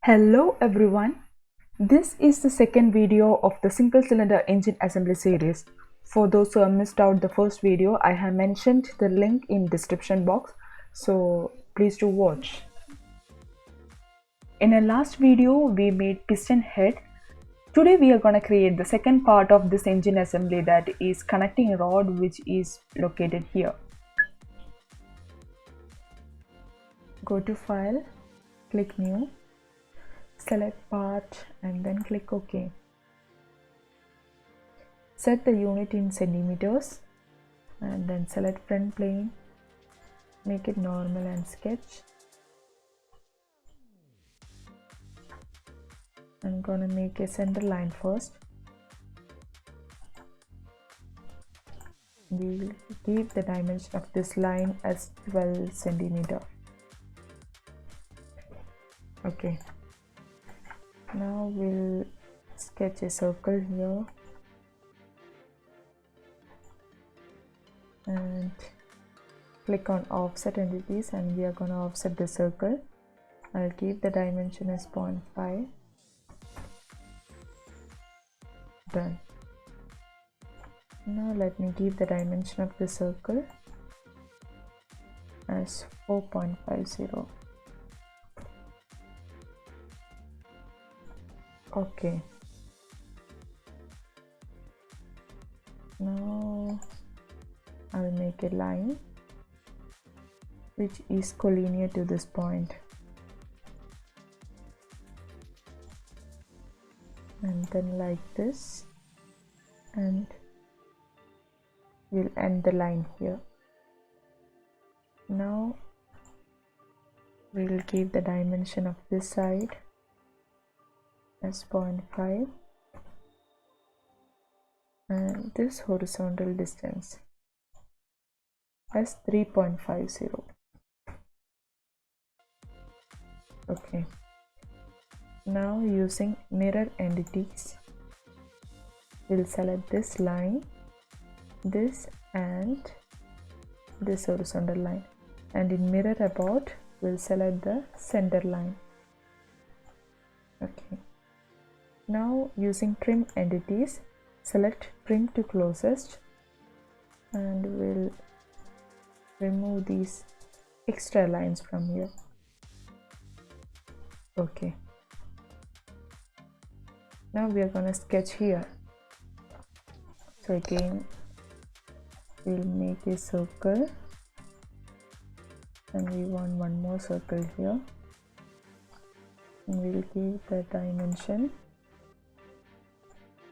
Hello everyone, this is the second video of the single cylinder engine assembly series. For those who have missed out the first video, I have mentioned the link in description box, so please do watch. In our last video we made piston head. Today we are going to create the second part of this engine assembly, that is connecting rod, which is located here. Go to file, click new, select part and then click OK. Set the unit in centimeters and then select front plane, make it normal and sketch. I'm gonna make a center line first. We'll give the dimension of this line as 12 centimeter. Okay. Now we'll sketch a circle here and click on offset entities, and we are going to offset the circle. I'll keep the dimension as 0.5. Done. Now let me give the dimension of the circle as 4.50. Okay. Now I'll make a line which is collinear to this point, and then like this, and we'll end the line here. Now we'll give the dimension of this side as 0.5 and this horizontal distance as 3.50. Okay. Now using mirror entities, we'll select this line, this and this horizontal line, and in mirror about we'll select the center line. Okay. Now using trim entities, select trim to closest and we'll remove these extra lines from here. Okay. Now we are going to sketch here. So again we'll make a circle and we want one more circle here, and we'll give the dimension.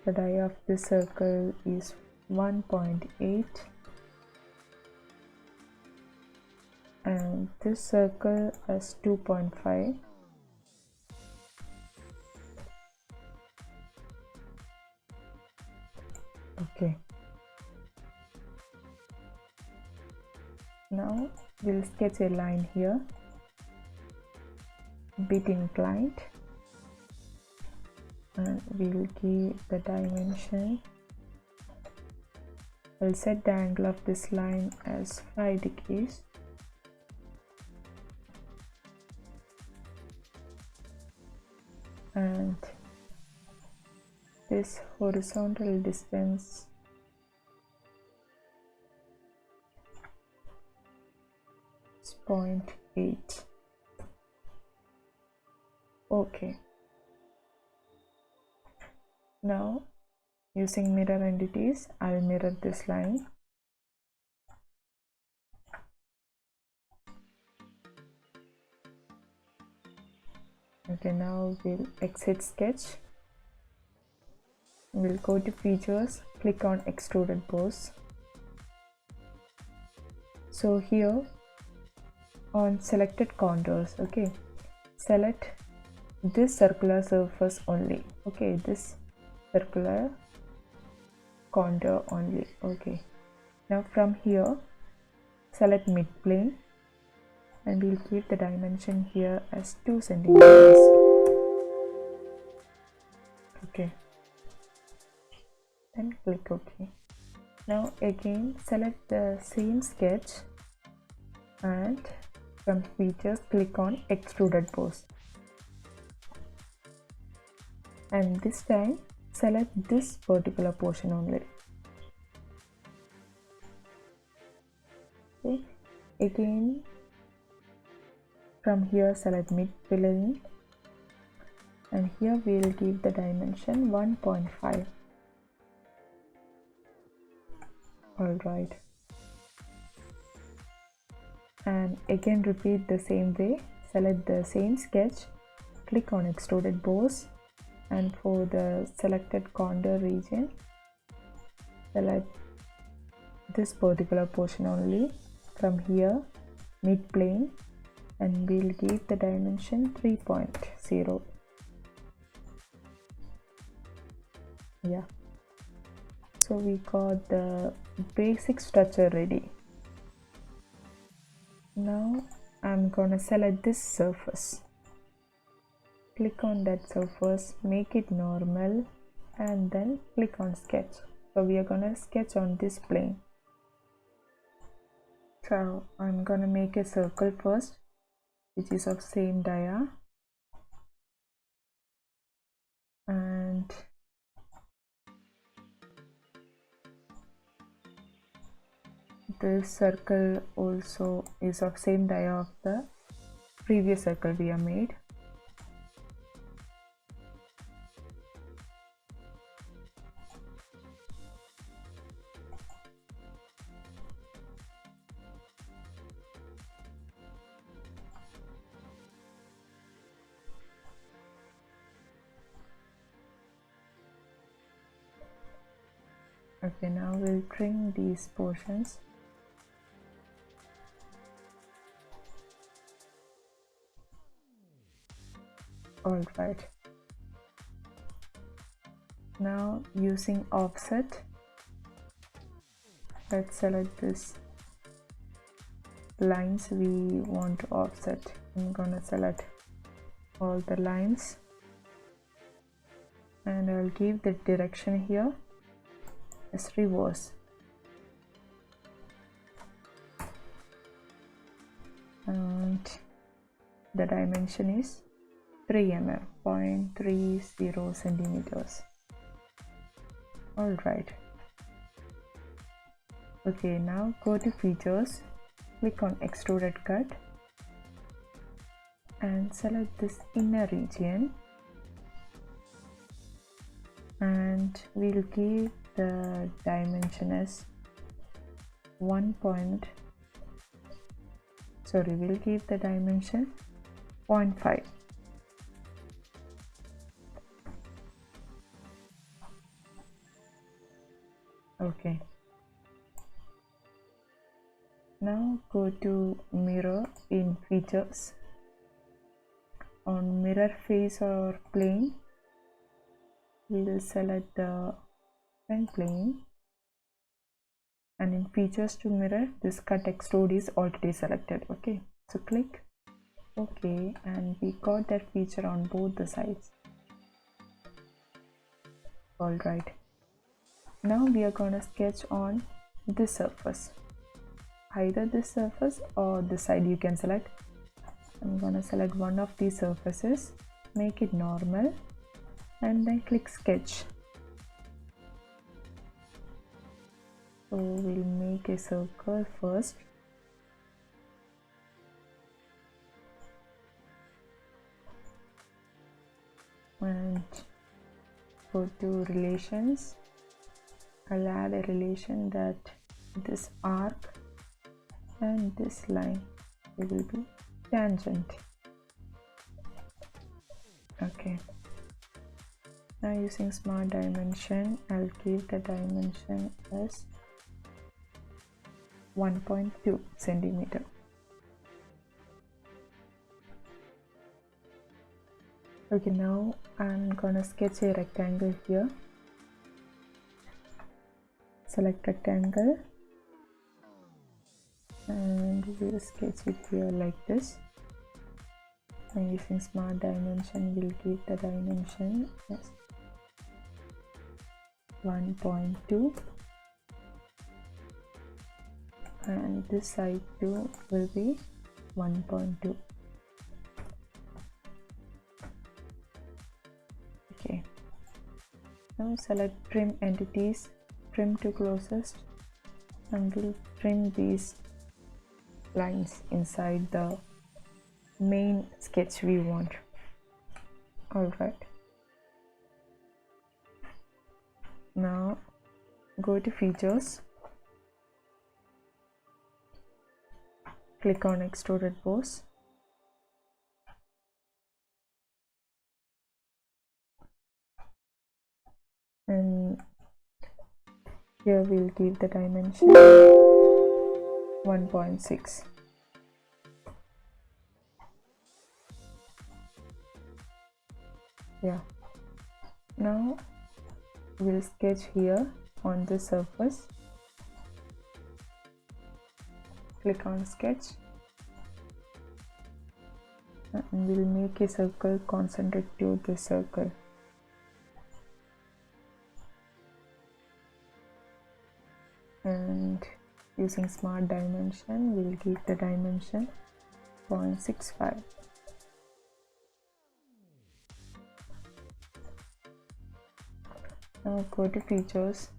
The die of this circle is 1.8 and this circle as 2.5. Okay. Now we'll sketch a line here, bit inclined, and we'll give the dimension. We'll set the angle of this line as 5 degrees. And this horizontal distance is 0.8. Okay. Now using mirror entities, I'll mirror this line. Okay, now we'll exit sketch. We'll go to features, click on extruded pose. So here on selected contours, okay, select this circular surface only. Okay, this circular contour only. Okay. Now from here select mid plane and we'll keep the dimension here as 2 centimeters. Okay. Then click OK. Now again select the same sketch and from features click on extruded pose. and this time select this particular portion only. Okay, again from here select mid plane, and here we will give the dimension 1.5. Alright, and again repeat the same way. Select the same sketch, click on extruded boss, and for the selected contour region select this particular portion only. From here mid plane, and we'll give the dimension 3.0. Yeah, so we got the basic structure ready. Now I'm gonna select this surface, click on that surface, make it normal, and then click on sketch. So we are gonna sketch on this plane. So I'm gonna make a circle first, which is of same dia, and this circle also is of same dia of the previous circle we have made. Okay, now we'll trim these portions. Alright, now using offset, let's select this lines we want to offset. I'm gonna select all the lines, and I'll give the direction here as reverse, and the dimension is 3 mm, 0.30 centimeters. Alright, okay, now go to features, click on extruded cut, and select this inner region, and we'll give the dimension as we'll give the dimension 0.5. Okay, now go to mirror in features. On mirror face or plane, we will select the front plane, and in features to mirror, this cut extrude is already selected. Okay, so click OK, and we got that feature on both the sides. Alright, now we are gonna sketch on this surface, either this surface or this side you can select. I'm gonna select one of these surfaces, make it normal, and then click sketch. So we'll make a circle first, and go to relations. I'll add a relation that this arc and this line will be tangent. Okay, now using smart dimension, I'll give the dimension as 1.2 centimeter. Okay, now I'm gonna sketch a rectangle here. Select rectangle, and we'll sketch it here like this. And using smart dimension, we'll give the dimension as 1.2, and this side too will be 1.2. Okay, Now select trim entities, trim to closest, and we'll trim these lines inside the main sketch we want. Alright, now go to features, click on extruded boss, and here we'll give the dimension 1.6. Yeah, now we'll sketch here on the surface. Click on sketch and we'll make a circle concentric to this circle. And using smart dimension, we'll give the dimension 0.65. Now go to features,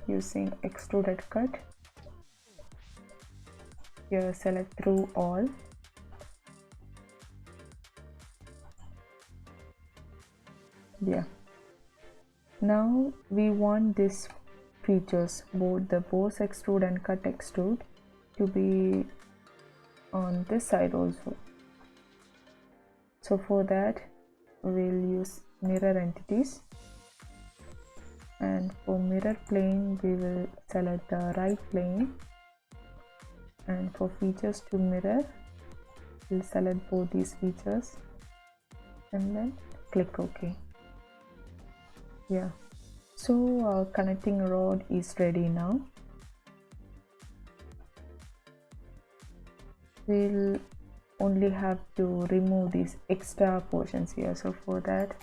using extruded cut. Here select through all. Yeah. Now we want this features, both the boss extrude and cut extrude, to be on this side also. So for that we'll use mirror entities, and for mirror plane we will select the right plane, and for features to mirror we'll select both these features and then click OK. Yeah, so our connecting rod is ready now. We'll only have to remove these extra portions here. So for that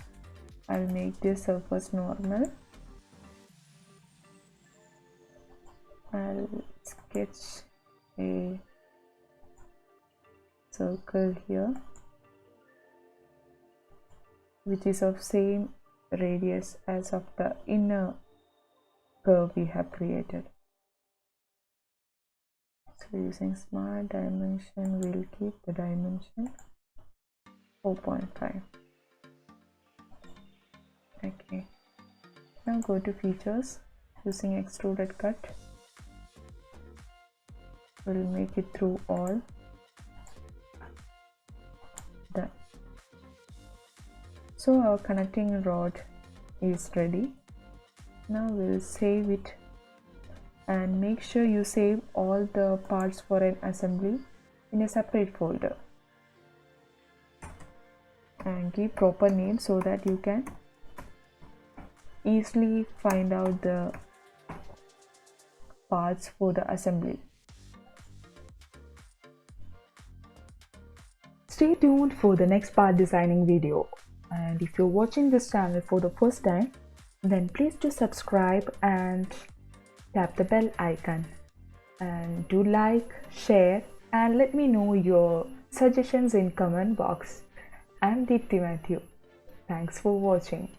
I'll make this surface normal. I'll sketch a circle here which is of same radius as of the inner curve we have created. So using smart dimension, we'll keep the dimension 4.5. Okay, now go to features, using extruded cut, we'll make it through all. Done. So our connecting rod is ready. Now we'll save it, and make sure you save all the parts for an assembly in a separate folder, and give proper name so that you can easily find out the parts for the assembly. Stay tuned for the next part designing video, and if you're watching this channel for the first time, then please do subscribe and tap the bell icon, and do like, share, and let me know your suggestions in comment box. I'm Deepthi Matthew. Thanks for watching.